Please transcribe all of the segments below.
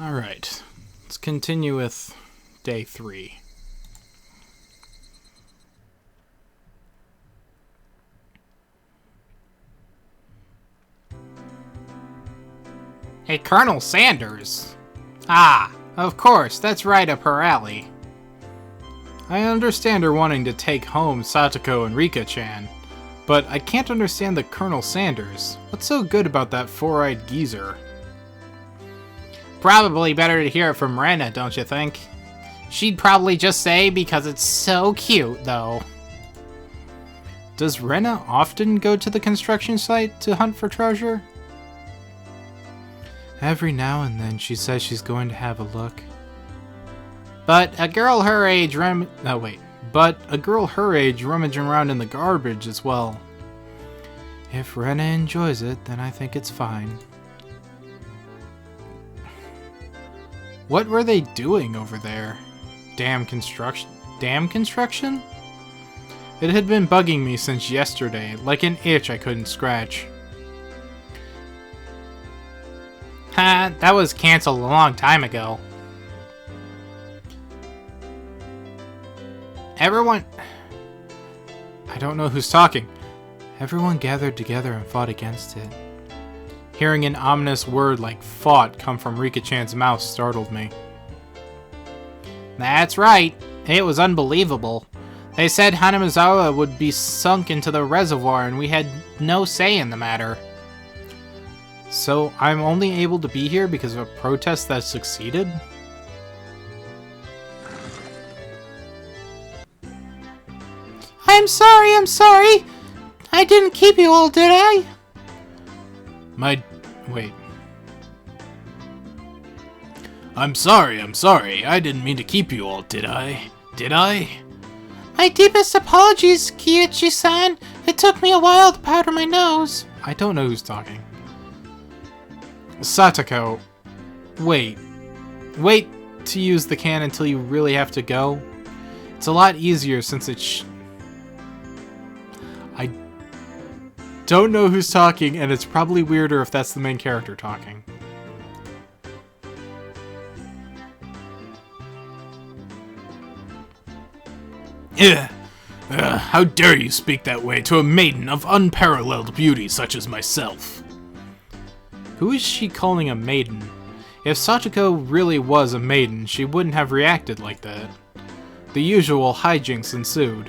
Alright, let's continue with day 3. Hey, Colonel Sanders! Ah, of course, that's right up her alley. I understand her wanting to take home Satoko and Rika-chan, but I can't understand the Colonel Sanders. What's so good about that four-eyed geezer? Probably better to hear it from Rena, don't you think? She'd probably just say because it's so cute, though. Does Rena often go to the construction site to hunt for treasure? Every now and then she says she's going to have a look. But a girl her age rummaging around in the garbage as well. If Rena enjoys it, then I think it's fine. What were they doing over there? Dam construction? It had been bugging me since yesterday, like an itch I couldn't scratch. Ha, that was canceled a long time ago. Everyone... I don't know who's talking. Everyone gathered together and fought against it. Hearing an ominous word like fought come from Rika-chan's mouth startled me. That's right. It was unbelievable. They said Hanamizawa would be sunk into the reservoir and we had no say in the matter. So I'm only able to be here because of a protest that succeeded? I'm sorry. I didn't keep you all, did I? Wait. I'm sorry. I didn't mean to keep you all, did I? Did I? My deepest apologies, Kiichi-san. It took me a while to powder my nose. I don't know who's talking. Satoko. Wait to use the can until you really have to go. It's a lot easier since it's I don't know who's talking, and it's probably weirder if that's the main character talking. How dare you speak that way to a maiden of unparalleled beauty such as myself? Who is she calling a maiden? If Satoko really was a maiden, she wouldn't have reacted like that. The usual hijinks ensued.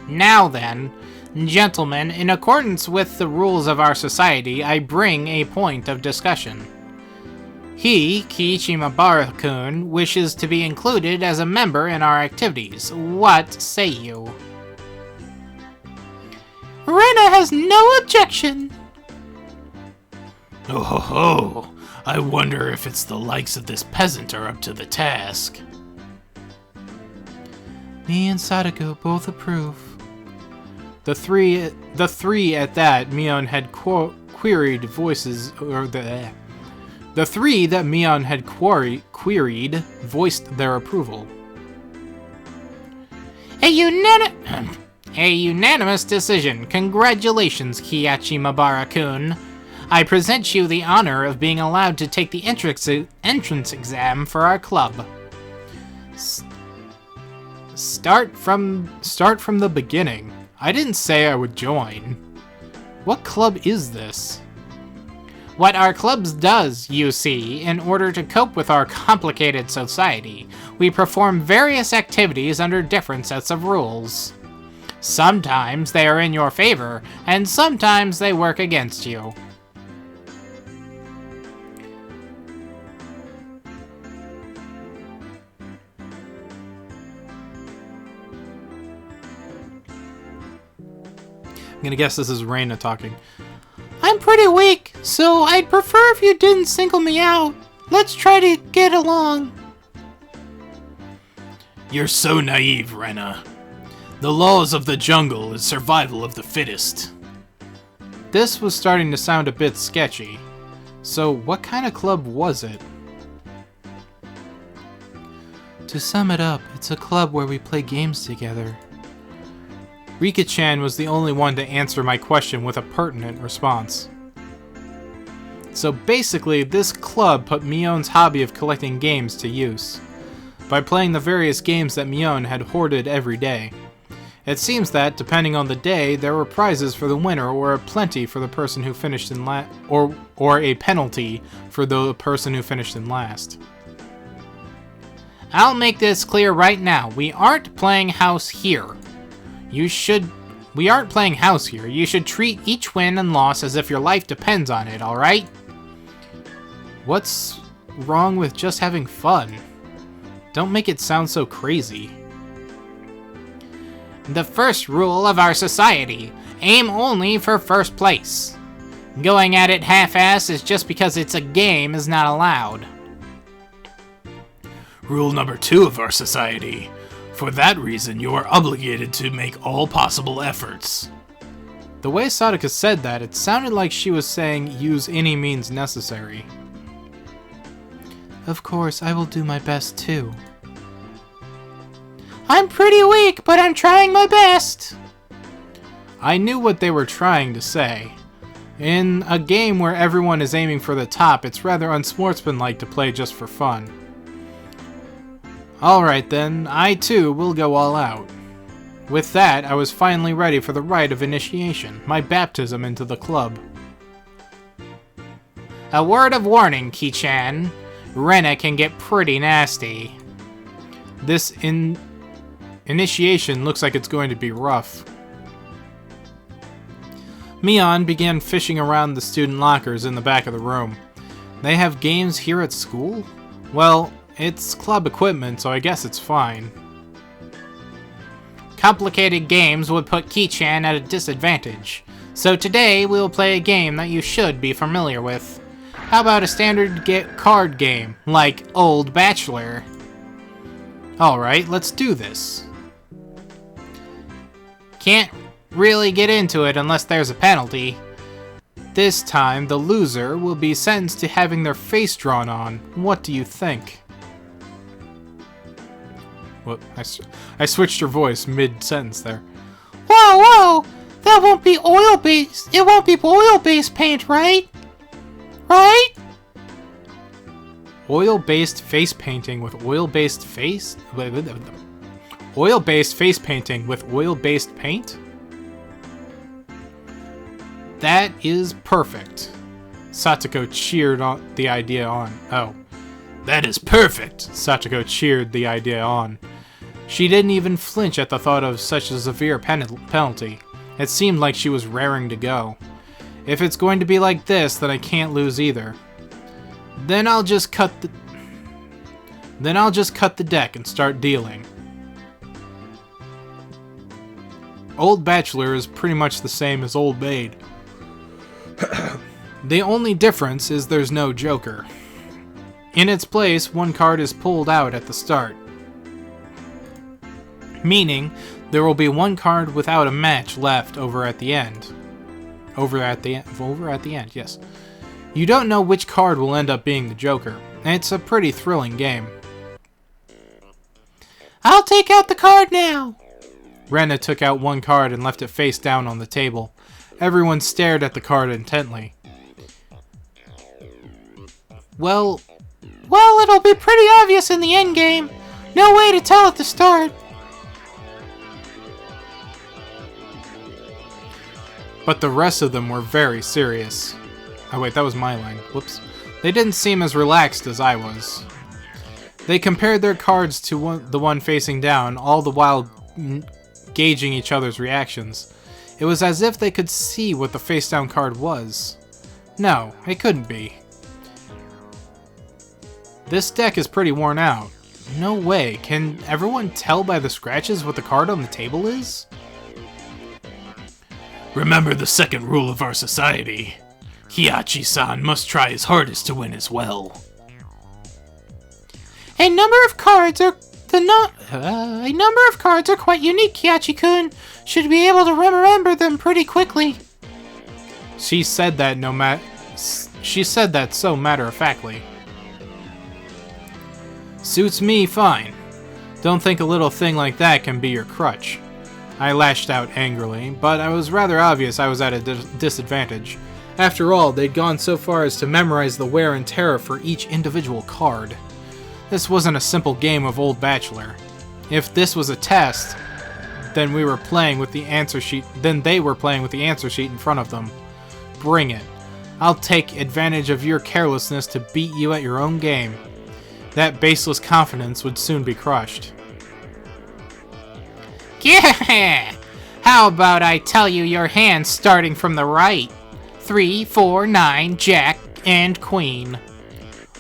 Now then, gentlemen, in accordance with the rules of our society, I bring a point of discussion. He, Kiichi Mabara-kun, wishes to be included as a member in our activities. What say you? Rena has no objection! Oh ho ho! I wonder if it's the likes of this peasant are up to the task. Me and Sadako both approve. The three at that Mion had queried voices, or the three that Mion had queried voiced their approval. A unanimous decision. Congratulations, Kiichi Mabara-kun. I present you the honor of being allowed to take the entrance exam for our club. Start from the beginning. I didn't say I would join. What club is this? What our club does, you see, in order to cope with our complicated society, we perform various activities under different sets of rules. Sometimes they are in your favor, and sometimes they work against you. I'm gonna guess this is Reina talking. I'm pretty weak, so I'd prefer if you didn't single me out. Let's try to get along. You're so naive, Rena. The laws of the jungle is survival of the fittest. This was starting to sound a bit sketchy. So what kind of club was it? To sum it up, it's a club where we play games together. Rika-chan was the only one to answer my question with a pertinent response. So basically, this club put Mion's hobby of collecting games to use, by playing the various games that Mion had hoarded every day. It seems that, depending on the day, there were prizes for the winner or a plenty for the person who finished in last, or a penalty for the person who finished in last. I'll make this clear right now. We aren't playing house here. We aren't playing house here. You should treat each win and loss as if your life depends on it, alright? What's wrong with just having fun? Don't make it sound so crazy. The first rule of our society. Aim only for first place. Going at it half-ass is just because it's a game is not allowed. Rule number 2 of our society. For that reason, you are obligated to make all possible efforts. The way Sadaka said that, it sounded like she was saying use any means necessary. Of course, I will do my best too. I'm pretty weak, but I'm trying my best. I knew what they were trying to say. In a game where everyone is aiming for the top, it's rather unsportsmanlike to play just for fun. Alright then, I too will go all out. With that, I was finally ready for the rite of initiation, my baptism into the club. A word of warning, Ki-chan. Rena can get pretty nasty. This initiation looks like it's going to be rough. Mion began fishing around the student lockers in the back of the room. They have games here at school? Well, it's club equipment, so I guess it's fine. Complicated games would put Ki-chan at a disadvantage, so today we'll play a game that you should be familiar with. How about a standard card game, like Old Bachelor? Alright, let's do this. Can't really get into it unless there's a penalty. This time, the loser will be sentenced to having their face drawn on. What do you think? What? I switched her voice mid-sentence there. Whoa, whoa! That won't be oil-based. It won't be oil-based paint, right? Right? Oil-based face painting with oil-based face? Oil-based face painting with oil-based paint? That is perfect. Satoko cheered on the idea on. Oh. That is perfect! Satoko cheered the idea on. She didn't even flinch at the thought of such a severe penalty. It seemed like she was raring to go. If it's going to be like this, then I can't lose either. Then I'll just cut the deck and start dealing. Old Bachelor is pretty much the same as Old Maid. The only difference is there's no Joker. In its place, one card is pulled out at the start. Meaning, there will be one card without a match left over at the end. Over at the end, yes. You don't know which card will end up being the Joker, and it's a pretty thrilling game. I'll take out the card now! Rena took out one card and left it face down on the table. Everyone stared at the card intently. Well, it'll be pretty obvious in the endgame. No way to tell at the start. But the rest of them were very serious. Oh wait, that was my line. Whoops. They didn't seem as relaxed as I was. They compared their cards to the one facing down, all the while gauging each other's reactions. It was as if they could see what the face-down card was. No, it couldn't be. This deck is pretty worn out. No way, can everyone tell by the scratches what the card on the table is? Remember the second rule of our society. Hiachi-san must try his hardest to win as well. A number of cards are quite unique, Hiachi-kun. Should be able to remember them pretty quickly. She said that so matter-of-factly. Suits me fine. Don't think a little thing like that can be your crutch. I lashed out angrily, but it was rather obvious I was at a disadvantage. After all, they'd gone so far as to memorize the wear and tear for each individual card. This wasn't a simple game of Old Bachelor. If this was a test, then we were playing with the answer sheet. Then they were playing with the answer sheet in front of them. Bring it. I'll take advantage of your carelessness to beat you at your own game. That baseless confidence would soon be crushed. Yeah! How about I tell you your hand starting from the right? 3, 4, 9, Jack, and Queen.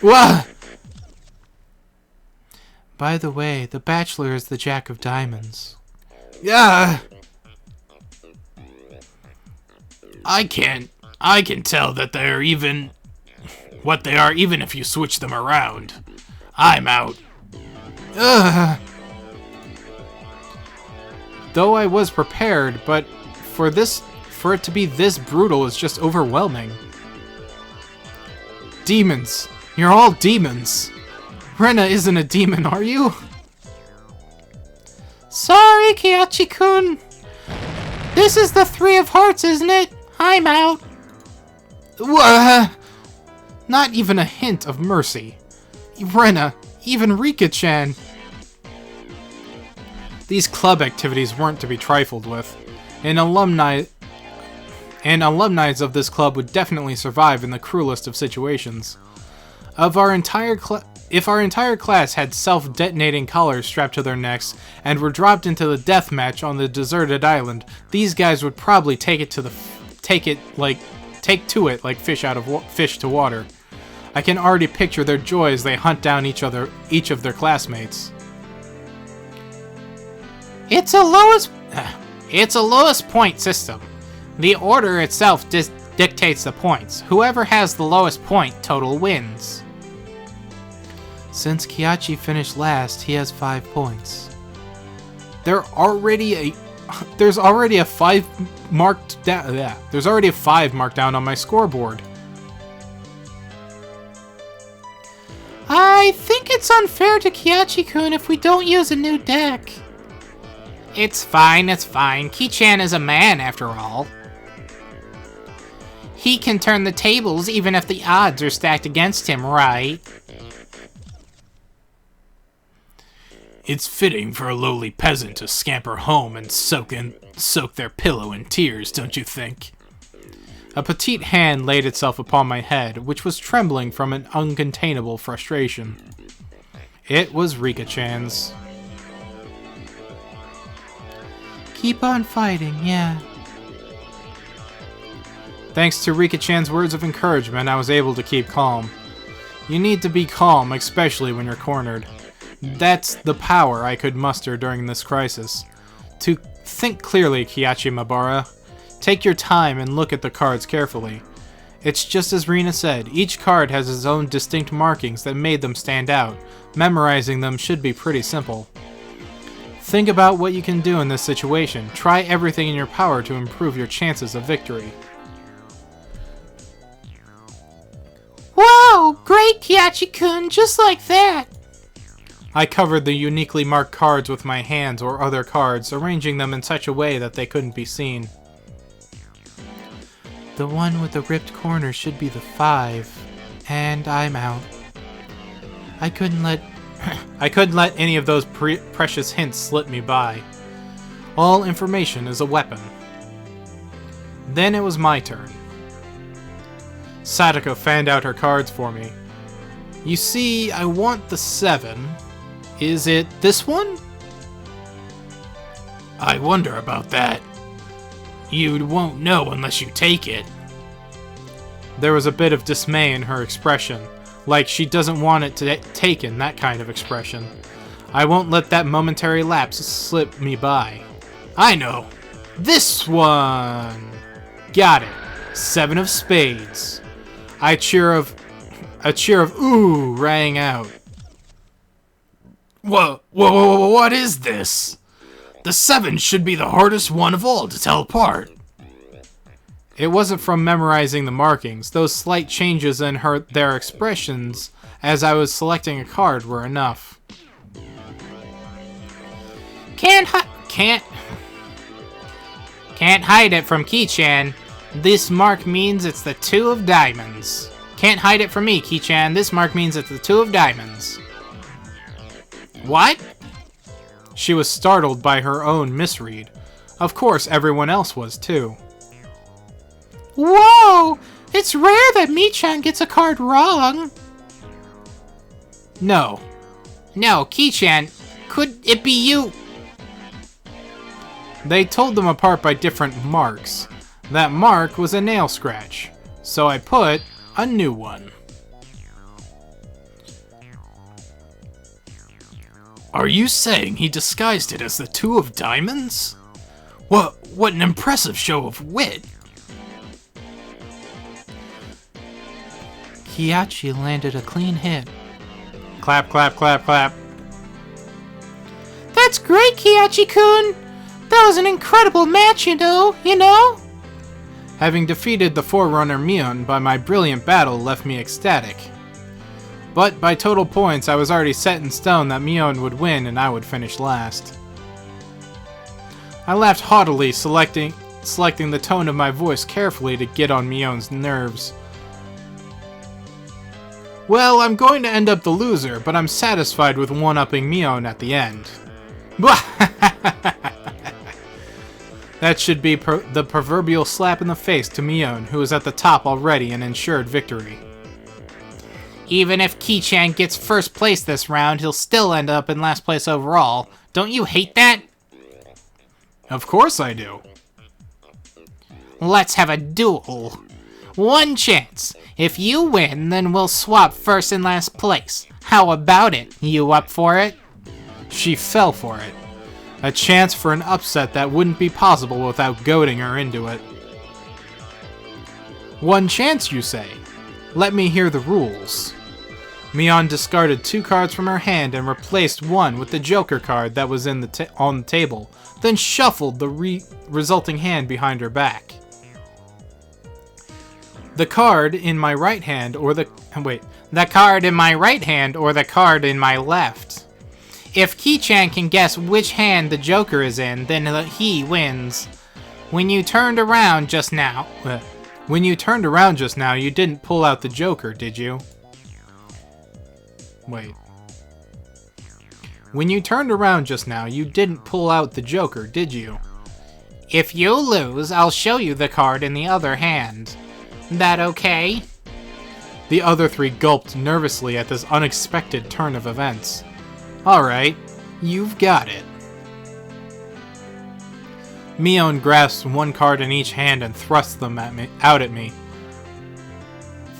Wha? By the way, the Bachelor is the Jack of Diamonds. Yeah. I can tell that they're even what they are even if you switch them around. I'm out. Ugh. Though I was prepared, but for it to be this brutal is just overwhelming. Demons. You're all demons. Rena isn't a demon, are you? Sorry, Kiachi-kun. This is the 3 of Hearts, isn't it? I'm out. Not even a hint of mercy. Rena, even Rika-chan. These club activities weren't to be trifled with. Alumni of this club would definitely survive in the cruelest of situations. If our entire class had self-detonating collars strapped to their necks and were dropped into the death match on the deserted island, these guys would probably take to it like fish to water. I can already picture their joy as they hunt down each of their classmates. It's a lowest point system. The order itself dictates the points. Whoever has the lowest point total wins. Since Kiachi finished last, he has 5 points. There's already a 5 marked down. Yeah, there's already a 5 marked down on my scoreboard. I think it's unfair to Kiachi-kun if we don't use a new deck. It's fine, it's fine. Ki-chan is a man, after all. He can turn the tables even if the odds are stacked against him, right? It's fitting for a lowly peasant to scamper home and soak their pillow in tears, don't you think? A petite hand laid itself upon my head, which was trembling from an uncontainable frustration. It was Rika-chan's. Keep on fighting, yeah. Thanks to Rika-chan's words of encouragement, I was able to keep calm. You need to be calm, especially when you're cornered. That's the power I could muster during this crisis. To think clearly, Kiachi Mabara. Take your time and look at the cards carefully. It's just as Rina said, each card has its own distinct markings that made them stand out. Memorizing them should be pretty simple. Think about what you can do in this situation. Try everything in your power to improve your chances of victory. Wow, great, Kiachi-kun, just like that. I covered the uniquely marked cards with my hands or other cards, arranging them in such a way that they couldn't be seen. The one with the ripped corner should be the 5, and I'm out. I couldn't let any of those precious hints slip me by. All information is a weapon. Then it was my turn. Sadako fanned out her cards for me. You see, I want the 7. Is it this one? I wonder about that. You won't know unless you take it. There was a bit of dismay in her expression, like she doesn't want it taken, that kind of expression. I won't let that momentary lapse slip me by. I know. This one! Got it. 7 of spades. A cheer of ooh rang out. Whoa, what is this? The 7 should be the hardest one of all to tell apart. It wasn't from memorizing the markings. Those slight changes in their expressions as I was selecting a card were enough. Can't hide it from Ki-chan. This mark means it's the two of diamonds. Can't hide it from me, Ki-chan. This mark means it's the two of diamonds. What? She was startled by her own misread. Of course, everyone else was too. Whoa! It's rare that Mi-chan gets a card wrong. No. No, Ki-chan, could it be you? They told them apart by different marks. That mark was a nail scratch, so I put a new one. Are you saying he disguised it as the two of diamonds? What an impressive show of wit! Kiachi landed a clean hit. Clap, clap, clap, clap. That's great, Kiachi-kun! That was an incredible match, you know? Having defeated the Forerunner Mion by my brilliant battle left me ecstatic. But by total points, I was already set in stone that Mion would win and I would finish last. I laughed haughtily, selecting the tone of my voice carefully to get on Mion's nerves. Well, I'm going to end up the loser, but I'm satisfied with one-upping Mion at the end. That should be the proverbial slap in the face to Mion, who is at the top already and ensured victory. Even if Ki-chan gets first place this round, he'll still end up in last place overall. Don't you hate that? Of course I do. Let's have a duel. One chance. If you win, then we'll swap first and last place. How about it? You up for it? She fell for it. A chance for an upset that wouldn't be possible without goading her into it. One chance, you say? Let me hear the rules. Mion discarded 2 cards from her hand and replaced one with the Joker card that was on the table, then shuffled the resulting hand behind her back. The card in my right hand or the card in my right hand or the card in my left. If Ki-chan can guess which hand the Joker is in, then he wins. When you turned around just now, you didn't pull out the Joker, did you? Wait. When you turned around just now, you didn't pull out the Joker, did you? If you lose, I'll show you the card in the other hand. That okay? The other 3 gulped nervously at this unexpected turn of events. Alright, you've got it. Mion grasped 1 card in each hand and thrust them out at me.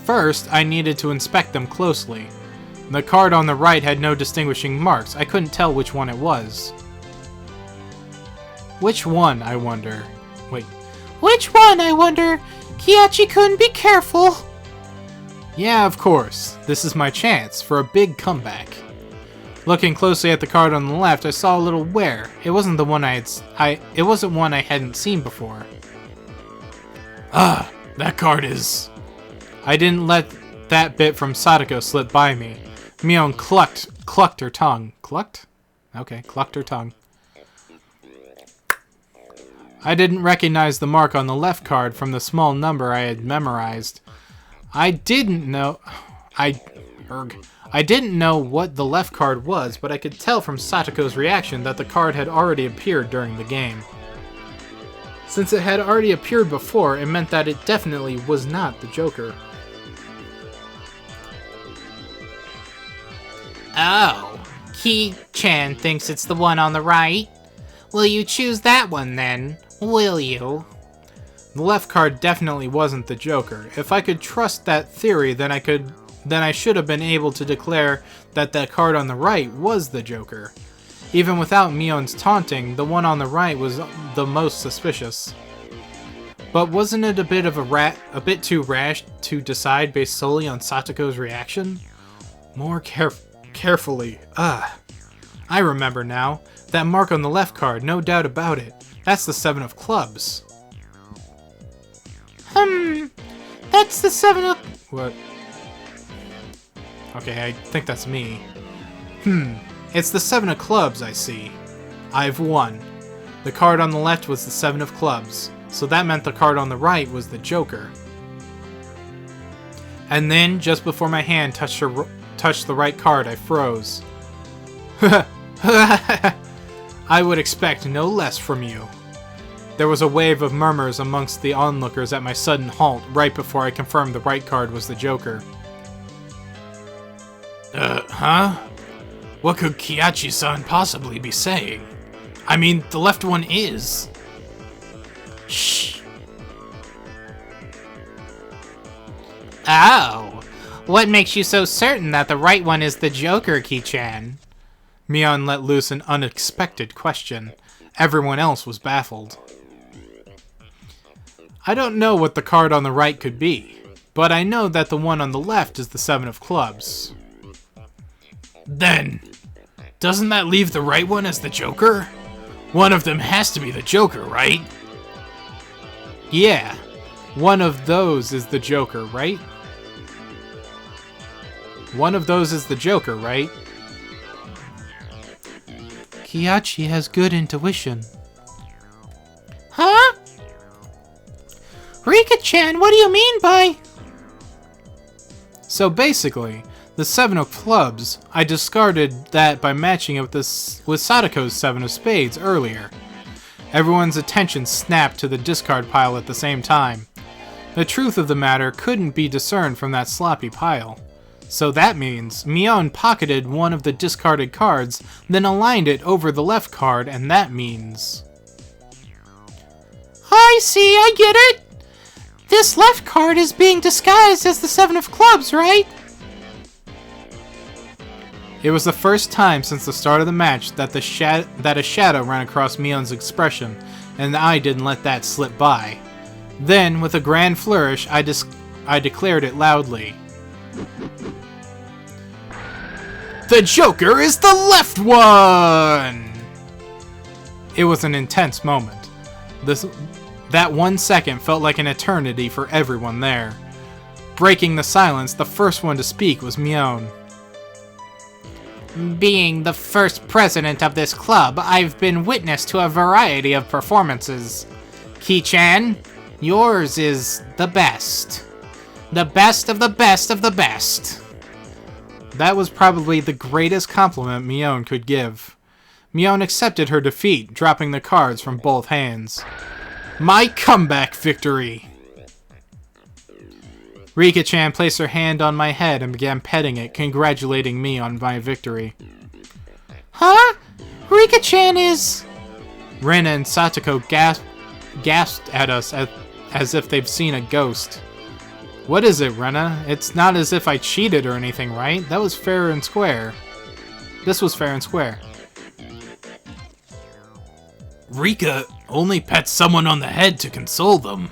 First, I needed to inspect them closely. The card on the right had no distinguishing marks. I couldn't tell which one it was. Which one, I wonder? Wait. Which one, I wonder? Kiachi-kun, be careful! Yeah, of course. This is my chance for a big comeback. Looking closely at the card on the left, I saw a little wear. It wasn't the one it wasn't one I hadn't seen before. Ah, that card is... I didn't let that bit from Sadako slip by me. Mion clucked her tongue. Clucked? Okay, clucked her tongue. I didn't recognize the mark on the left card from the small number I had memorized. I didn't know what the left card was, but I could tell from Satoko's reaction that the card had already appeared during the game. Since it had already appeared before, it meant that it definitely was not the Joker. Oh, Ki-chan thinks it's the one on the right? Will you choose that one then? Will you? The left card definitely wasn't the Joker. If I could trust that theory, then I should have been able to declare that the card on the right was the Joker. Even without Mion's taunting, the one on the right was the most suspicious. But wasn't it a bit too rash to decide based solely on Satoko's reaction? More carefully. I remember now. That mark on the left card, no doubt about it. That's the 7 of clubs. That's the 7 of... What? Okay, I think that's me. It's the 7 of clubs, I see. I've won. The card on the left was the 7 of clubs. So that meant the card on the right was the Joker. And then, just before my hand touched the right card, I froze. I would expect no less from you. There was a wave of murmurs amongst the onlookers at my sudden halt right before I confirmed the right card was the Joker. Huh? What could Kiachi-san possibly be saying? I mean, the left one is. Shh. Oh, what makes you so certain that the right one is the Joker, Ki-chan? Mion let loose an unexpected question. Everyone else was baffled. I don't know what the card on the right could be, but I know that the one on the left is the 7 of clubs. Then, doesn't that leave the right one as the Joker? One of them has to be the Joker, right? Yeah, one of those is the Joker, right? One of those is the Joker, right? Kiachi has good intuition. Huh? Rika-chan, what do you mean by... So basically, the 7 of clubs, I discarded that by matching it with Sadako's 7 of spades earlier. Everyone's attention snapped to the discard pile at the same time. The truth of the matter couldn't be discerned from that sloppy pile. So that means Mion pocketed one of the discarded cards, then aligned it over the left card, and that means... I see, I get it! This left card is being disguised as the 7 of clubs, right? It was the first time since the start of the match that a shadow ran across Mion's expression, and I didn't let that slip by. Then, with a grand flourish, I declared it loudly. The Joker is the left one! It was an intense moment. That 1 second felt like an eternity for everyone there. Breaking the silence, the first one to speak was Mion. Being the first president of this club, I've been witness to a variety of performances. Ki-chan, yours is the best. The best of the best of the best. That was probably the greatest compliment Mion could give. Mion accepted her defeat, dropping the cards from both hands. My comeback victory! Rika-chan placed her hand on my head and began petting it, congratulating me on my victory. Huh? Rika-chan is... Rena and Satoko gasped at us as if they've seen a ghost. What is it, Rena? It's not as if I cheated or anything, right? That was fair and square. This was fair and square. Rika only pets someone on the head to console them.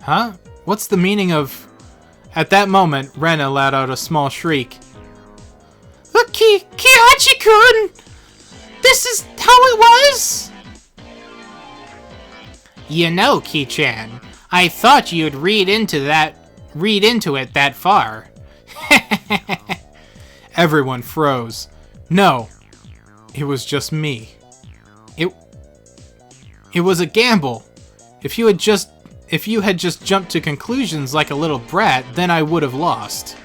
Huh? What's the meaning of... At that moment, Rena let out a small shriek. Kihachi-kun! This is how it was? You know, Ki-chan, I thought you'd read into it that far. Everyone froze. No, it was just me. It was a gamble. If you had just jumped to conclusions like a little brat, then I would have lost.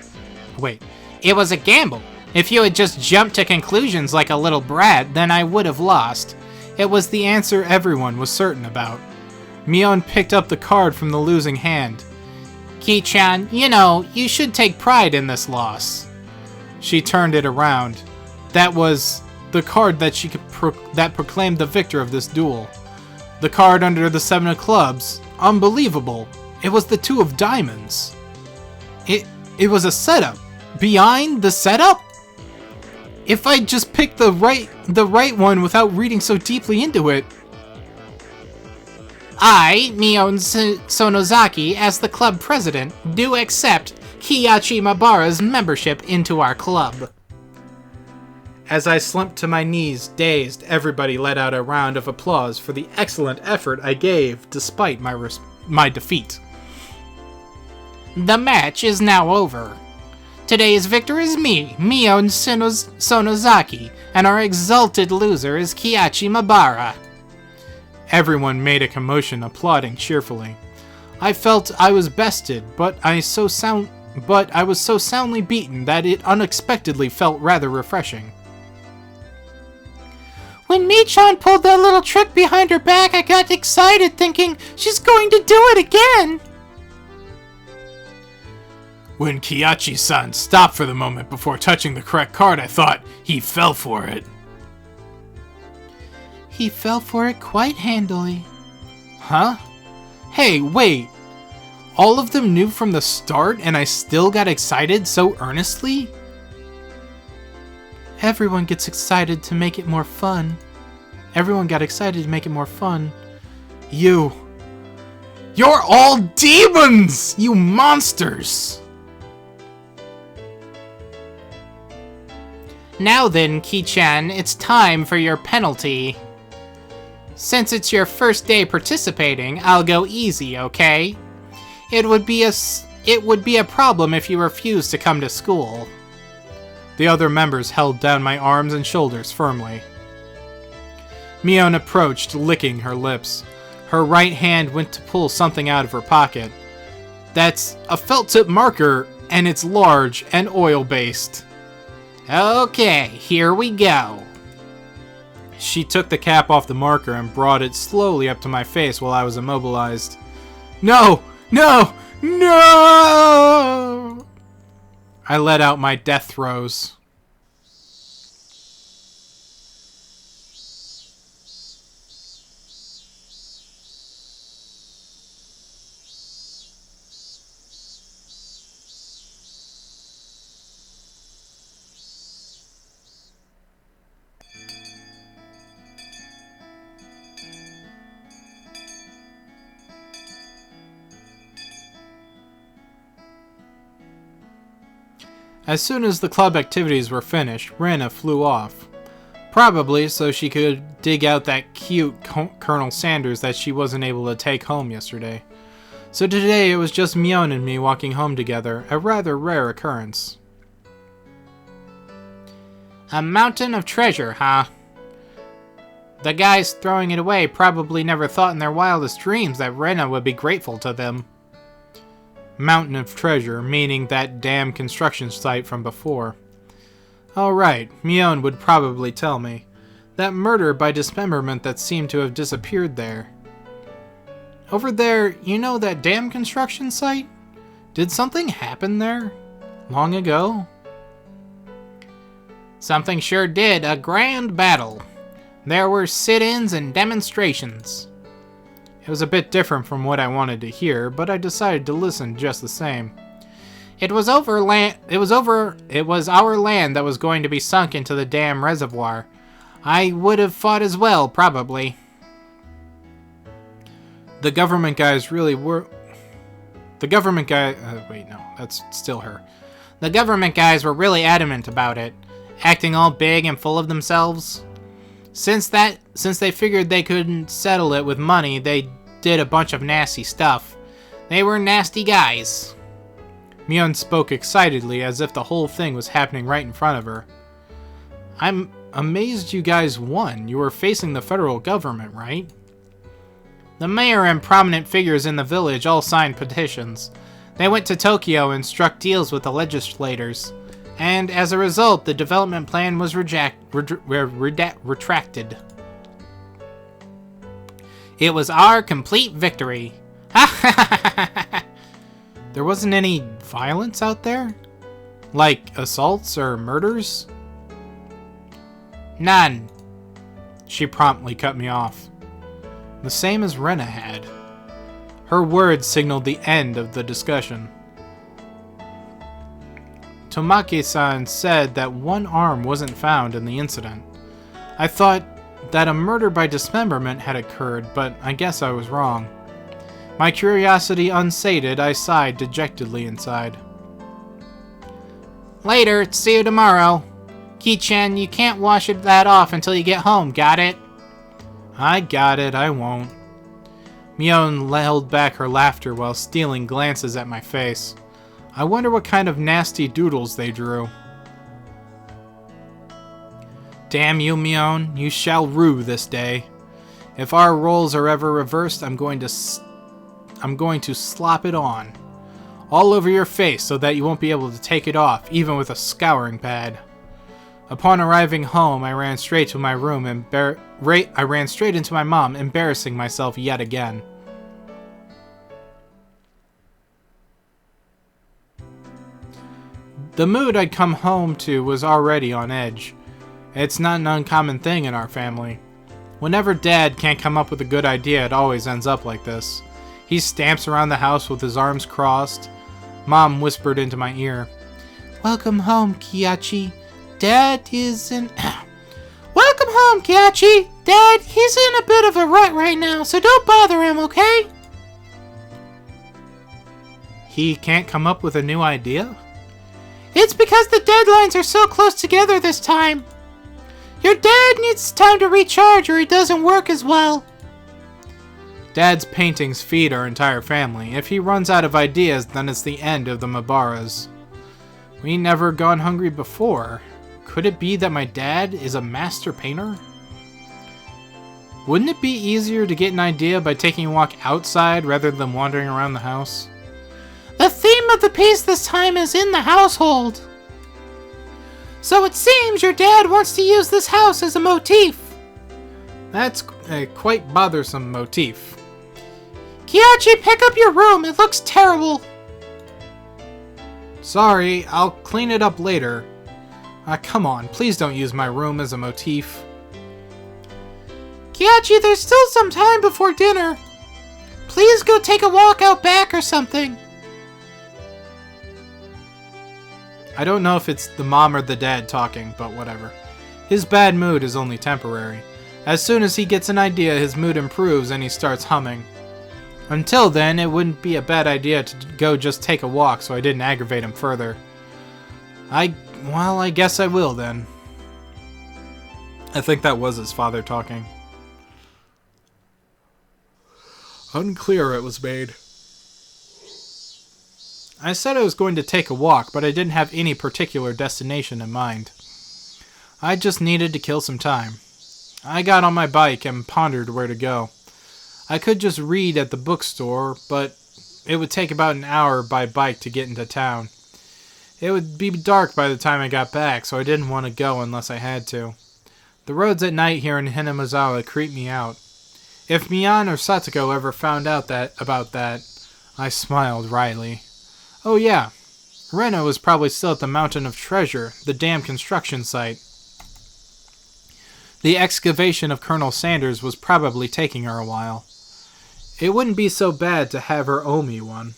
Wait, it was a gamble. If you had just jumped to conclusions like a little brat, then I would have lost. It was the answer everyone was certain about. Mion picked up the card from the losing hand. Ki-chan, you know, you should take pride in this loss. She turned it around. That was the card that that proclaimed the victor of this duel. The card under the 7 of clubs. Unbelievable. It was the 2 of diamonds. It was a setup. Behind the setup? If I just picked the right one without reading so deeply into it. I, Mion Sonozaki, as the club president, do accept Kiachi Mabara's membership into our club. As I slumped to my knees, dazed, everybody let out a round of applause for the excellent effort I gave despite my defeat. The match is now over. Today's victor is me, Mion Sonozaki, and our exalted loser is Kiachi Mabara. Everyone made a commotion, applauding cheerfully. I felt I was bested, but I was so soundly beaten that it unexpectedly felt rather refreshing. When Michan pulled that little trick behind her back, I got excited, thinking she's going to do it again. When Kiyachi-san stopped for the moment before touching the correct card, I thought he fell for it. He fell for it quite handily. Huh? Hey, wait. All of them knew from the start and I still got excited so earnestly? Everyone gets excited to make it more fun. Everyone got excited to make it more fun. You're all demons! You monsters! Now then, Ki-chan, it's time for your penalty. Since it's your first day participating, I'll go easy, okay? It would be a problem if you refused to come to school. The other members held down my arms and shoulders firmly. Mion approached, licking her lips. Her right hand went to pull something out of her pocket. That's a felt-tip marker, and it's large and oil-based. Okay, here we go. She took the cap off the marker and brought it slowly up to my face while I was immobilized. No! No! No! I let out my death throes. As soon as the club activities were finished, Rena flew off. Probably so she could dig out that cute Colonel Sanders that she wasn't able to take home yesterday. So today it was just Mion and me walking home together, a rather rare occurrence. A mountain of treasure, huh? The guys throwing it away probably never thought in their wildest dreams that Rena would be grateful to them. Mountain of treasure, meaning that damn construction site from before. Oh right, Mion would probably tell me. That murder by dismemberment that seemed to have disappeared there. Over there, you know that damn construction site? Did something happen there? Long ago? Something sure did, a grand battle. There were sit-ins and demonstrations. It was a bit different from what I wanted to hear, but I decided to listen just the same. It was our land that was going to be sunk into the dam reservoir. I would have fought as well, probably. The government guys really were... The government guy... wait, no, that's still her. The government guys were really adamant about it, acting all big and full of themselves. Since they figured they couldn't settle it with money, they did a bunch of nasty stuff. They were nasty guys. Mion spoke excitedly as if the whole thing was happening right in front of her. I'm amazed you guys won. You were facing the federal government, right? The mayor and prominent figures in the village all signed petitions. They went to Tokyo and struck deals with the legislators. And as a result, the development plan was retracted. It was our complete victory. There wasn't any violence out there? Like assaults or murders? None. She promptly cut me off. The same as Rena had. Her words signaled the end of the discussion. Tomake-san said that one arm wasn't found in the incident. I thought that a murder by dismemberment had occurred, but I guess I was wrong. My curiosity unsated, I sighed dejectedly inside. Later, see you tomorrow. Ki-chan, you can't wash that off until you get home, got it? I got it, I won't. Mion held back her laughter while stealing glances at my face. I wonder what kind of nasty doodles they drew. Damn you, Mion, you shall rue this day. If our roles are ever reversed, I'm going to slop it on. All over your face so that you won't be able to take it off, even with a scouring pad. Upon arriving home, I ran straight to my room and I ran straight into my mom, embarrassing myself yet again. The mood I'd come home to was already on edge. It's not an uncommon thing in our family. Whenever Dad can't come up with a good idea, it always ends up like this. He stamps around the house with his arms crossed. Mom whispered into my ear, "Welcome home, Kiachi. Dad is in..." "Welcome home, Kiachi. Dad, he's in a bit of a rut right now, so don't bother him, okay?" He can't come up with a new idea? "It's because the deadlines are so close together this time. Your dad needs time to recharge or he doesn't work as well." Dad's paintings feed our entire family. If he runs out of ideas, then it's the end of the Mabaras. We never gone hungry before. Could it be that my dad is a master painter? Wouldn't it be easier to get an idea by taking a walk outside rather than wandering around the house? "The theme of the piece this time is in the household. So it seems your dad wants to use this house as a motif." That's a quite bothersome motif. "Kiachi, pick up your room. It looks terrible." "Sorry, I'll clean it up later." Come on, please don't use my room as a motif. "Kiachi, there's still some time before dinner. Please go take a walk out back or something." I don't know if it's the mom or the dad talking, but whatever. His bad mood is only temporary. As soon as he gets an idea, his mood improves and he starts humming. Until then, it wouldn't be a bad idea to go just take a walk so I didn't aggravate him further. Well, I guess I will then. I think that was his father talking. Unclear it was made. I said I was going to take a walk, but I didn't have any particular destination in mind. I just needed to kill some time. I got on my bike and pondered where to go. I could just read at the bookstore, but it would take about an hour by bike to get into town. It would be dark by the time I got back, so I didn't want to go unless I had to. The roads at night here in Hinamizawa creep me out. If Mian or Satoko ever found out about that, I smiled wryly. Oh yeah, Rena was probably still at the Mountain of Treasure, the dam construction site. The excavation of Colonel Sanders was probably taking her a while. It wouldn't be so bad to have her owe me one.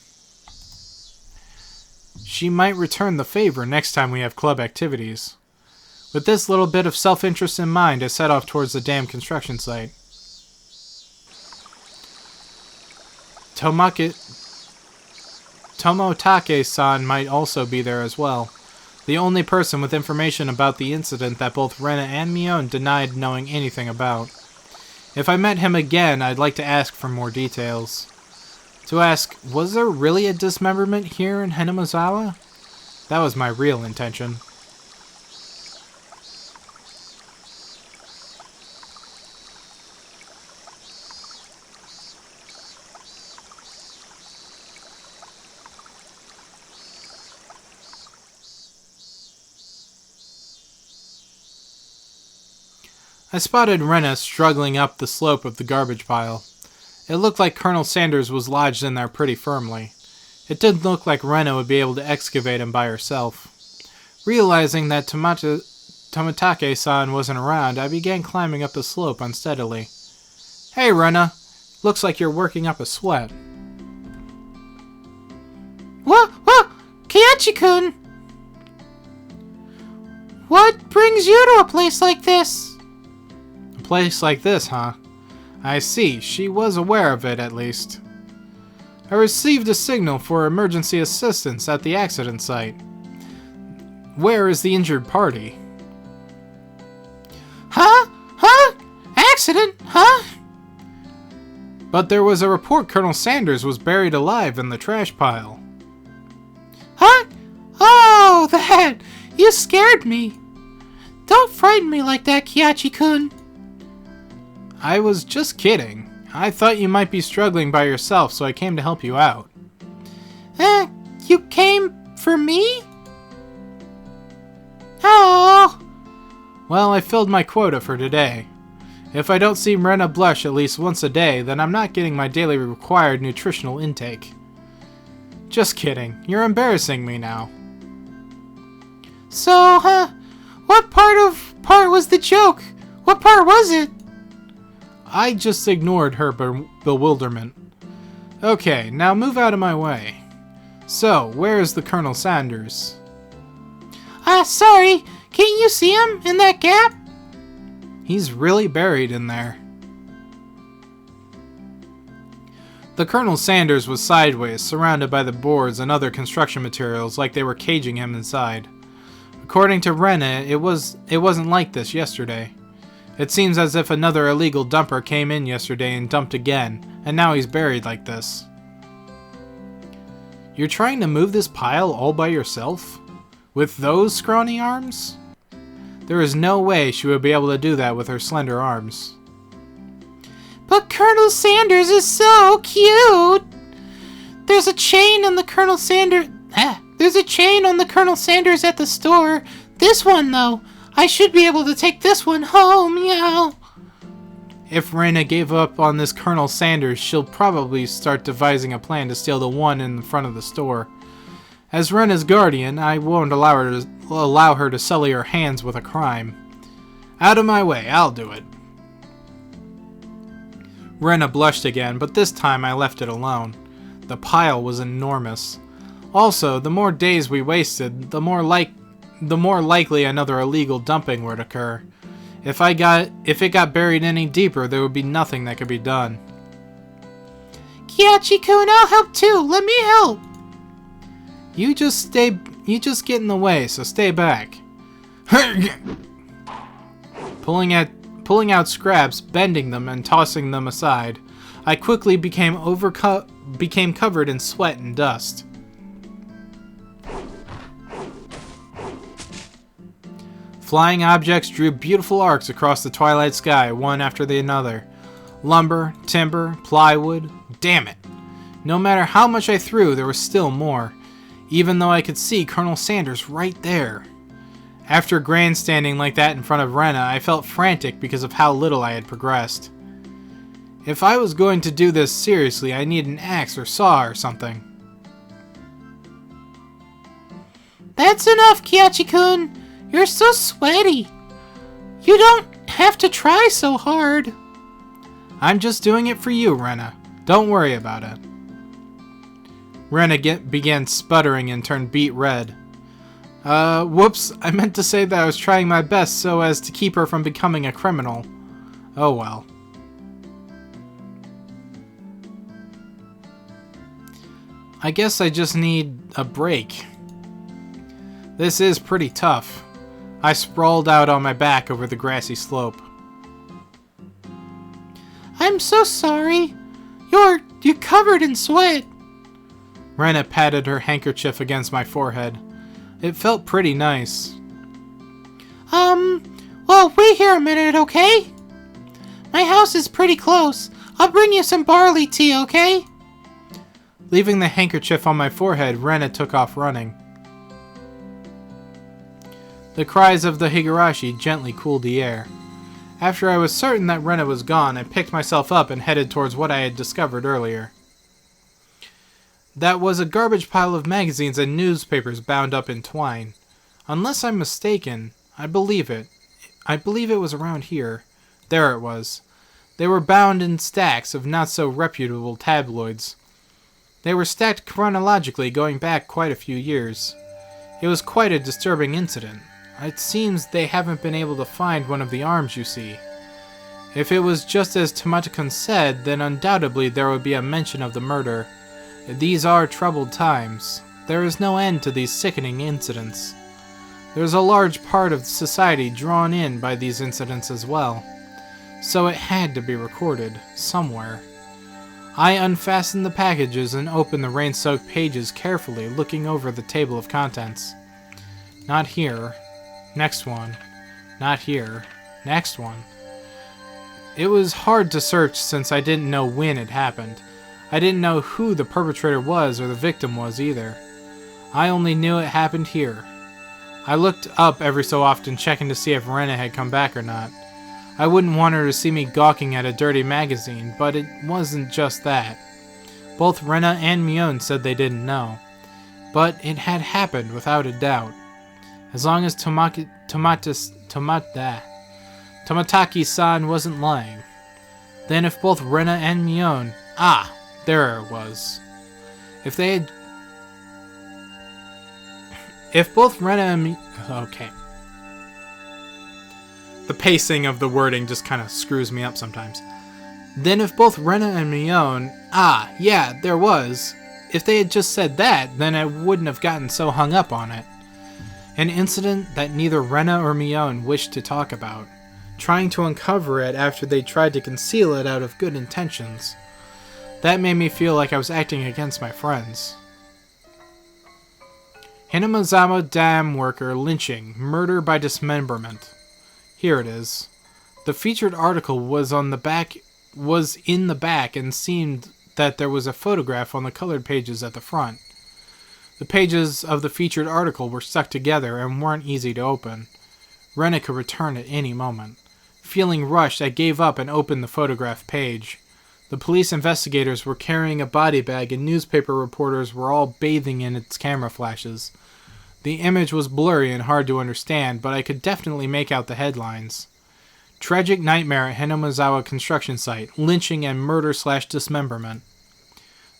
She might return the favor next time we have club activities. With this little bit of self-interest in mind, I set off towards the dam construction site. Tomotake-san might also be there as well. The only person with information about the incident that both Rena and Mion denied knowing anything about. If I met him again, I'd like to ask for more details. To ask, was there really a dismemberment here in Hinamizawa? That was my real intention. I spotted Rena struggling up the slope of the garbage pile. It looked like Colonel Sanders was lodged in there pretty firmly. It didn't look like Rena would be able to excavate him by herself. Realizing that Tomatake-san wasn't around, I began climbing up the slope unsteadily. Hey, Rena. Looks like you're working up a sweat. What? Kiachi-kun! What brings you to a place like this? A place like this, huh? I see. She was aware of it, at least. I received a signal for emergency assistance at the accident site. Where is the injured party? Huh? Accident? Huh? But there was a report Colonel Sanders was buried alive in the trash pile. Huh? Oh, that! You scared me. Don't frighten me like that, Kiachi-kun. I was just kidding. I thought you might be struggling by yourself, so I came to help you out. You came for me? Oh! Well, I filled my quota for today. If I don't see Rena blush at least once a day, then I'm not getting my daily required nutritional intake. Just kidding. You're embarrassing me now. So, what part was the joke? What part was it? I just ignored her bewilderment. Okay, now move out of my way. So, where is the Colonel Sanders? Sorry. Can't you see him in that gap? He's really buried in there. The Colonel Sanders was sideways, surrounded by the boards and other construction materials like they were caging him inside. According to Rena, it wasn't like this yesterday. It seems as if another illegal dumper came in yesterday and dumped again, and now he's buried like this. You're trying to move this pile all by yourself? With those scrawny arms? There is no way she would be able to do that with her slender arms. But Colonel Sanders is so cute! There's a chain on the Colonel Sanders... There's a chain on the Colonel Sanders at the store. This one, though. I should be able to take this one home, meow. If Rena gave up on this Colonel Sanders, she'll probably start devising a plan to steal the one in front of the store. As Rena's guardian, I won't allow her to sully her hands with a crime. Out of my way, I'll do it. Rena blushed again, but this time I left it alone. The pile was enormous. Also, the more days we wasted, the more likely another illegal dumping would occur. If it got buried any deeper, there would be nothing that could be done. Kyachi-kun, I'll help too. Let me help. You just get in the way, so stay back. Pulling out scraps, bending them, and tossing them aside, I quickly became covered in sweat and dust. Flying objects drew beautiful arcs across the twilight sky, one after the another. Lumber, timber, plywood. Damn it! No matter how much I threw, there was still more, even though I could see Colonel Sanders right there. After grandstanding like that in front of Rena, I felt frantic because of how little I had progressed. If I was going to do this seriously, I needed an axe or saw or something. That's enough, Kyachi-kun. You're so sweaty. You don't have to try so hard. I'm just doing it for you, Rena. Don't worry about it. Rena began sputtering and turned beet red. Whoops, I meant to say that I was trying my best so as to keep her from becoming a criminal. Oh well. I guess I just need a break. This is pretty tough. I sprawled out on my back over the grassy slope. I'm so sorry. You're covered in sweat. Rena patted her handkerchief against my forehead. It felt pretty nice. Well, wait here a minute, okay? My house is pretty close. I'll bring you some barley tea, okay? Leaving the handkerchief on my forehead, Rena took off running. The cries of the Higurashi gently cooled the air. After I was certain that Rena was gone, I picked myself up and headed towards what I had discovered earlier. That was a garbage pile of magazines and newspapers bound up in twine. Unless I'm mistaken, I believe it was around here. There it was. They were bound in stacks of not-so-reputable tabloids. They were stacked chronologically going back quite a few years. It was quite a disturbing incident. It seems they haven't been able to find one of the arms, you see. If it was just as Tomato-kun said, then undoubtedly there would be a mention of the murder. These are troubled times. There is no end to these sickening incidents. There's a large part of society drawn in by these incidents as well. So it had to be recorded, somewhere. I unfastened the packages and opened the rain-soaked pages carefully, looking over the table of contents. Not here. Next one. Not here. Next one. It was hard to search since I didn't know when it happened. I didn't know who the perpetrator was or the victim was either. I only knew it happened here. I looked up every so often, checking to see if Rena had come back or not. I wouldn't want her to see me gawking at a dirty magazine, but it wasn't just that. Both Rena and Mion said they didn't know. But it had happened without a doubt. As long as Tomataki-san wasn't lying. Then if both Rena and Mion... Ah, there it was. If both Rena and okay. The pacing of the wording just kind of screws me up sometimes. Then if both Rena and Mion... Ah, yeah, there was. If they had just said that, then I wouldn't have gotten so hung up on it. An incident that neither Rena or Mion wished to talk about. Trying to uncover it after they tried to conceal it out of good intentions. That made me feel like I was acting against my friends. Hinamazawa Dam worker lynching, murder by dismemberment. Here it is. The featured article was in the back and seemed that there was a photograph on the colored pages at the front. The pages of the featured article were stuck together and weren't easy to open. Rena could return at any moment. Feeling rushed, I gave up and opened the photograph page. The police investigators were carrying a body bag and newspaper reporters were all bathing in its camera flashes. The image was blurry and hard to understand, but I could definitely make out the headlines. Tragic nightmare at Hinamazawa construction site, lynching and murder/dismemberment.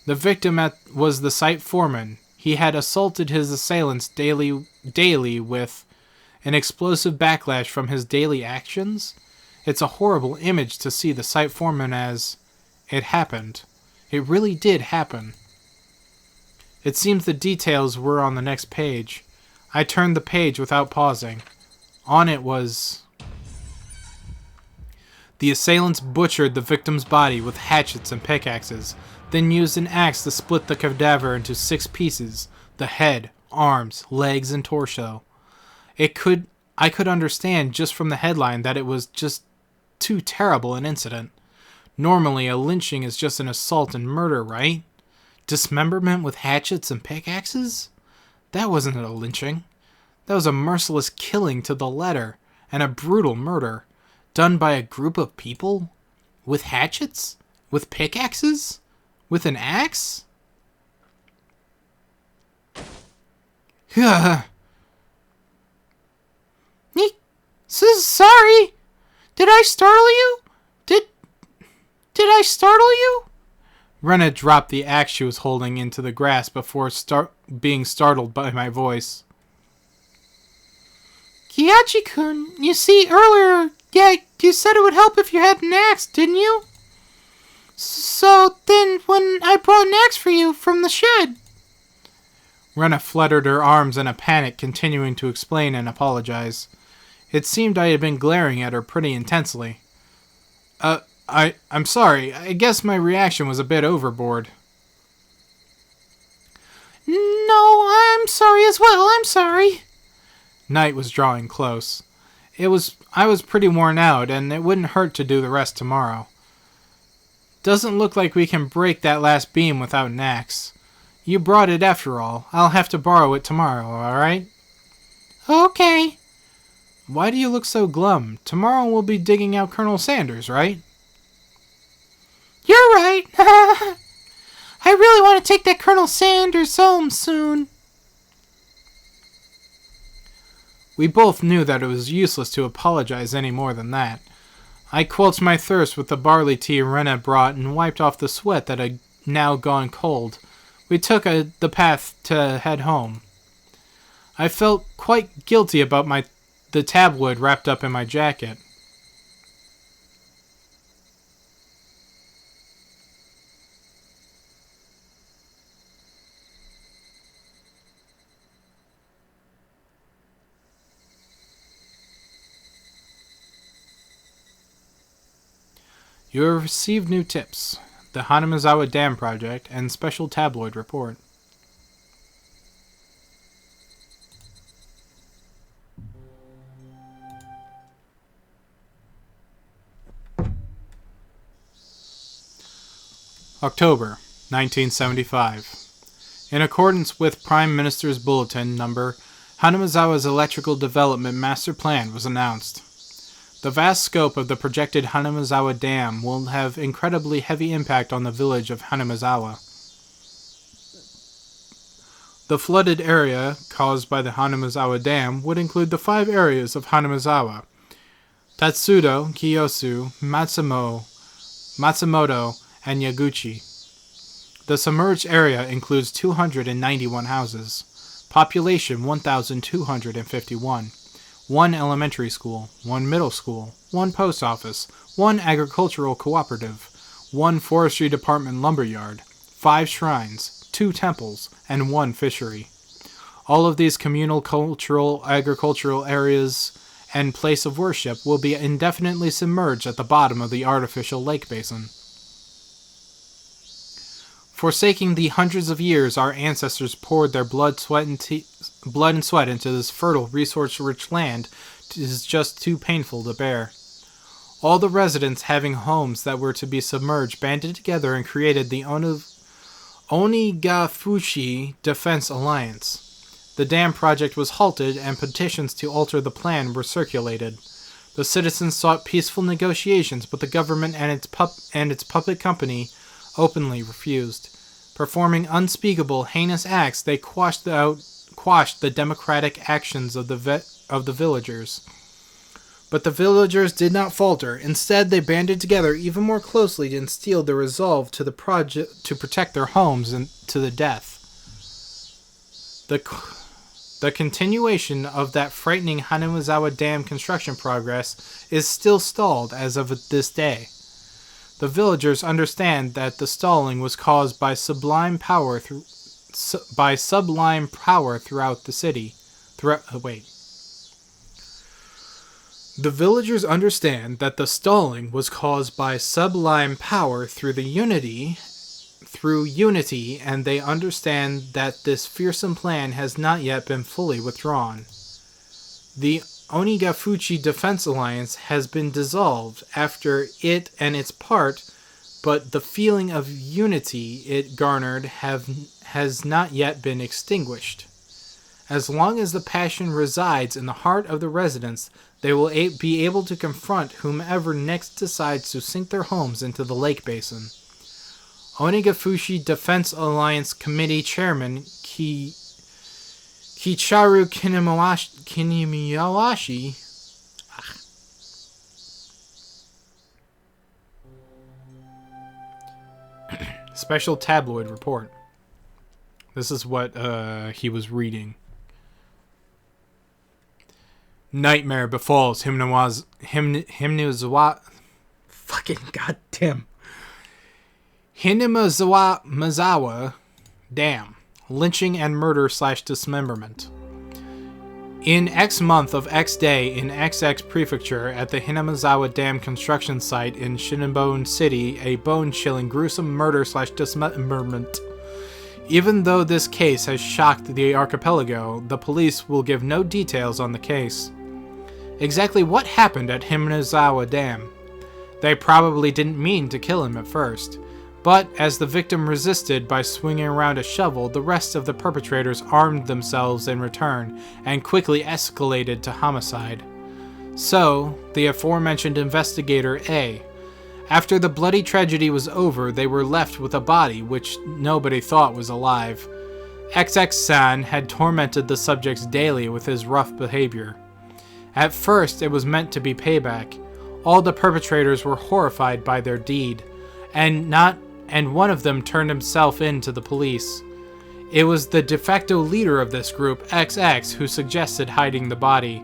The victim was the site foreman. He had assaulted his assailants daily with an explosive backlash from his daily actions. It's a horrible image to see the site foreman as... It happened. It really did happen. It seems the details were on the next page. I turned the page without pausing. On it was... The assailants butchered the victim's body with hatchets and pickaxes, then used an axe to split the cadaver into 6 pieces, the head, arms, legs, and torso. I could understand just from the headline that it was just too terrible an incident. Normally, a lynching is just an assault and murder, right? Dismemberment with hatchets and pickaxes? That wasn't a lynching. That was a merciless killing to the letter, and a brutal murder. Done by a group of people? With hatchets? With pickaxes? With an axe? Sorry. Did I startle you? Did I startle you? Rena dropped the axe she was holding into the grass before being startled by my voice. Kiyachi-kun, you see, earlier, you said it would help if you had an axe, didn't you? So then, when I brought an axe for you from the shed... Rena fluttered her arms in a panic, continuing to explain and apologize. It seemed I had been glaring at her pretty intensely. I'm sorry. I guess my reaction was a bit overboard. No, I'm sorry as well. I'm sorry. Night was drawing close. I was pretty worn out, and it wouldn't hurt to do the rest tomorrow. Doesn't look like we can break that last beam without an axe. You brought it after all. I'll have to borrow it tomorrow, alright? Okay. Why do you look so glum? Tomorrow we'll be digging out Colonel Sanders, right? You're right. I really want to take that Colonel Sanders home soon. We both knew that it was useless to apologize any more than that. I quelled my thirst with the barley tea Rena brought and wiped off the sweat that had now gone cold. We took the path to head home. I felt quite guilty about the tabloid wrapped up in my jacket. You have received new tips. The Hanamazawa Dam Project and Special Tabloid Report. October 1975. In accordance with Prime Minister's Bulletin number, Hanamazawa's electrical development master plan was announced. The vast scope of the projected Hanamazawa Dam will have incredibly heavy impact on the village of Hanamazawa. The flooded area caused by the Hanamazawa Dam would include the 5 areas of Hanamazawa: Tatsudo, Kiyosu, Matsumoto, and Yaguchi. The submerged area includes 291 houses, population 1,251, 1 elementary school, 1 middle school, 1 post office, 1 agricultural cooperative, 1 forestry department lumberyard, 5 shrines, 2 temples, and 1 fishery. All of these communal, cultural, agricultural areas and place of worship will be indefinitely submerged at the bottom of the artificial lake basin. Forsaking the hundreds of years our ancestors poured their blood, and sweat into this fertile, resource-rich land is just too painful to bear. All the residents having homes that were to be submerged banded together and created the Onikakushi Defense Alliance. The dam project was halted and petitions to alter the plan were circulated. The citizens sought peaceful negotiations, but the government and its puppet company openly refused. Performing unspeakable, heinous acts, they quashed the democratic actions of the villagers. But the villagers did not falter. Instead, they banded together even more closely and instilled their resolve to protect their homes and to the death. The continuation of that frightening Hanamazawa Dam construction progress is still stalled as of this day. The villagers understand that the stalling was caused by sublime power throughout the city. The villagers understand that the stalling was caused by sublime power through unity, and they understand that this fearsome plan has not yet been fully withdrawn. The Onikakushi Defense Alliance has been dissolved after it and its part, but the feeling of unity it garnered has not yet been extinguished. As long as the passion resides in the heart of the residents, they will be able to confront whomever next decides to sink their homes into the lake basin. Onikakushi Defense Alliance Committee Chairman Kicharu Kinemiyawashi Special tabloid report. This is what he was reading. Nightmare befalls Hinamazawa. Fucking goddamn. Hinamazawa Dam. Lynching and murder / dismemberment. In X month of X day in XX Prefecture at the Hinamazawa Dam construction site in Shinbone City, a bone-chilling, gruesome murder / dismemberment. Even though this case has shocked the archipelago, the police will give no details on the case. Exactly what happened at Hinamazawa Dam? They probably didn't mean to kill him at first, but as the victim resisted by swinging around a shovel, the rest of the perpetrators armed themselves in return and quickly escalated to homicide. So, the aforementioned investigator A. After the bloody tragedy was over, they were left with a body which nobody thought was alive. XX-san had tormented the subjects daily with his rough behavior. At first, it was meant to be payback. All the perpetrators were horrified by their deed, and one of them turned himself in to the police. It was the de facto leader of this group, XX, who suggested hiding the body.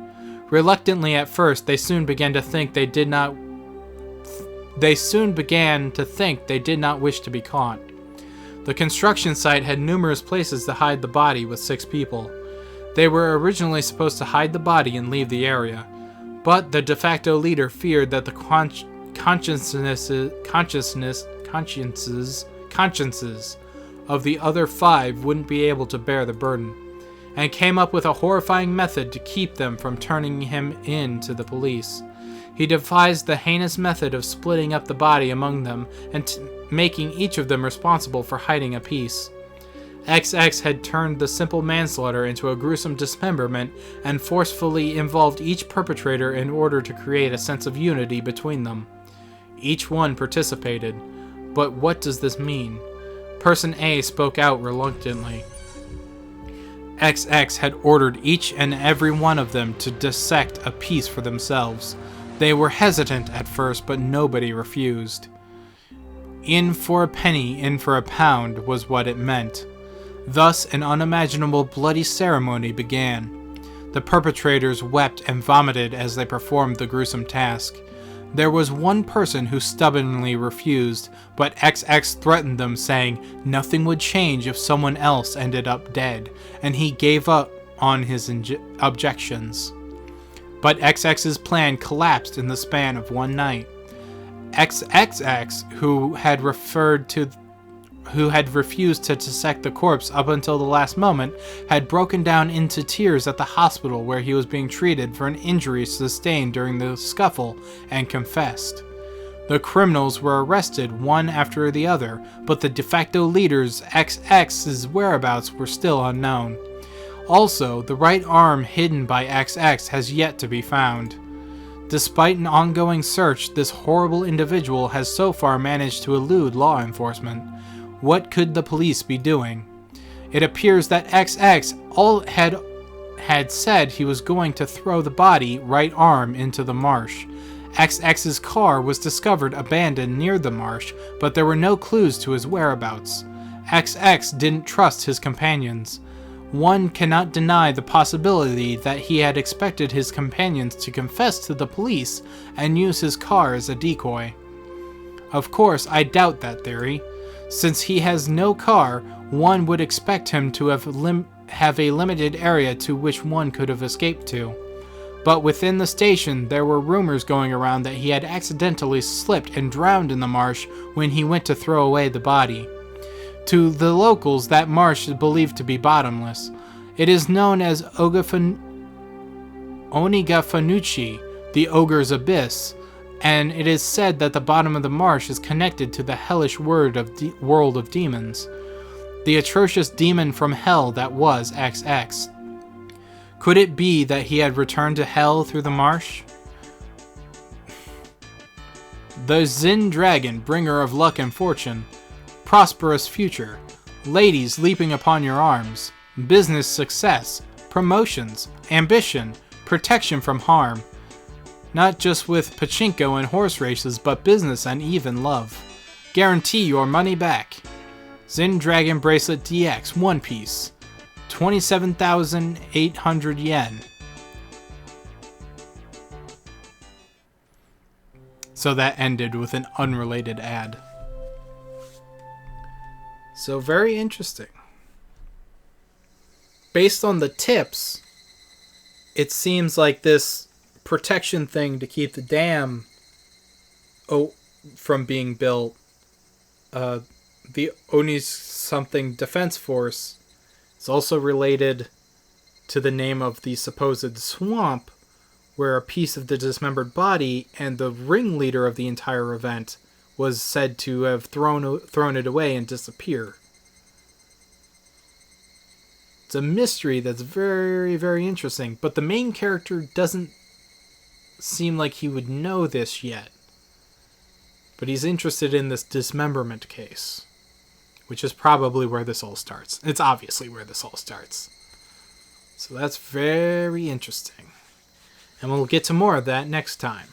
Reluctantly at first, they soon began to think they did not wish to be caught. The construction site had numerous places to hide the body with 6 people. They were originally supposed to hide the body and leave the area, but the de facto leader feared that the consciences of the other 5 wouldn't be able to bear the burden, and came up with a horrifying method to keep them from turning him in to the police. He devised the heinous method of splitting up the body among them and making each of them responsible for hiding a piece. XX had turned the simple manslaughter into a gruesome dismemberment and forcefully involved each perpetrator in order to create a sense of unity between them. Each one participated. But what does this mean? Person A spoke out reluctantly. XX had ordered each and every one of them to dissect a piece for themselves. They were hesitant at first, but nobody refused. In for a penny, in for a pound was what it meant. Thus, an unimaginable bloody ceremony began. The perpetrators wept and vomited as they performed the gruesome task. There was one person who stubbornly refused, but XX threatened them, saying nothing would change if someone else ended up dead, and he gave up on his objections. But XX's plan collapsed in the span of one night. XXX, who had refused to dissect the corpse up until the last moment, had broken down into tears at the hospital where he was being treated for an injury sustained during the scuffle and confessed. The criminals were arrested one after the other, but the de facto leaders, XX's whereabouts were still unknown. Also, the right arm hidden by XX has yet to be found. Despite an ongoing search, this horrible individual has so far managed to elude law enforcement. What could the police be doing? It appears that XX had said he was going to throw the body, right arm, into the marsh. XX's car was discovered abandoned near the marsh, but there were no clues to his whereabouts. XX didn't trust his companions. One cannot deny the possibility that he had expected his companions to confess to the police and use his car as a decoy. Of course, I doubt that theory. Since he has no car, one would expect him to have a limited area to which one could have escaped to. But within the station, there were rumors going around that he had accidentally slipped and drowned in the marsh when he went to throw away the body. To the locals, that marsh is believed to be bottomless. It is known as Onikakushi, the Ogre's Abyss, and it is said that the bottom of the marsh is connected to the hellish world of demons, the atrocious demon from hell that was XX. Could it be that he had returned to hell through the marsh? The Zen Dragon, bringer of luck and fortune, prosperous future, ladies leaping upon your arms, business success, promotions, ambition, protection from harm. Not just with pachinko and horse races, but business and even love. Guarantee your money back. Zen Dragon Bracelet DX, one piece. 27,800 yen. So that ended with an unrelated ad. So very interesting. Based on the tips, it seems like this protection thing to keep the dam from being built, the Oni's something defense force, is also related to the name of the supposed swamp where a piece of the dismembered body and the ringleader of the entire event was said to have thrown it away and disappear. It's a mystery that's very, very interesting, but the main character doesn't seem like he would know this yet. But he's interested in this dismemberment case, which is probably where this all starts. It's obviously where this all starts. So that's very interesting. And we'll get to more of that next time.